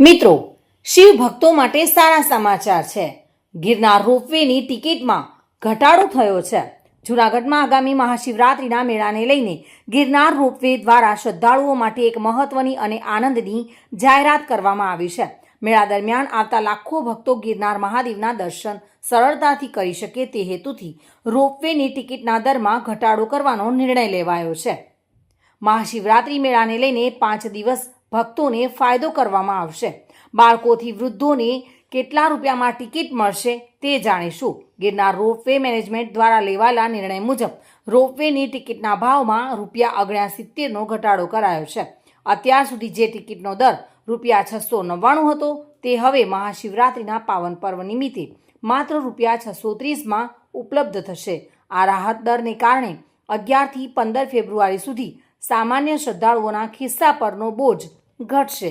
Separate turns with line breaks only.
મિત્રો, શિવ ભક્તો માટે સારા સમાચાર છે। ગિરનાર રોપવેની ટિકિટમાં ઘટાડો થયો છે। જૂનાગઢમાં આગામી મહાશિવરાત્રિના મેળાને લઈને ગિરનાર રોપવે દ્વારા શ્રદ્ધાળુઓ માટે એક મહત્વની અને આનંદની જાહેરાત કરવામાં આવી છે। મેળા દરમિયાન આવતા લાખો ભક્તો ગિરનાર મહાદેવના દર્શન સરળતાથી કરી શકે તે હેતુથી રોપવેની ટિકિટના દરમાં ઘટાડો કરવાનો નિર્ણય લેવાયો છે। મહાશિવરાત્રિ મેળાને લઈને 5 દિવસ ભક્તોને ફાયદો કરવામાં આવશે। બાળકોથી વૃદ્ધોને કેટલા રૂપિયામાં ટિકિટ મળશે તે જાણીશું। ગિરનાર રોપવે મેનેજમેન્ટ દ્વારા લેવાયેલા નિર્ણય મુજબ રોપવેની ટિકિટના ભાવમાં ₹79.70નો ઘટાડો કરાયો છે। અત્યાર સુધી જે ટિકિટનો દર ₹699 હતો તે હવે મહાશિવરાત્રિના પાવન પર્વ નિમિત્તે માત્ર ₹630માં ઉપલબ્ધ થશે। આ રાહત દરને કારણે 11 થી 15 ફેબ્રુઆરી સુધી સામાન્ય શ્રદ્ધાળુઓના ખિસ્સા પરનો બોજ ઘટશે।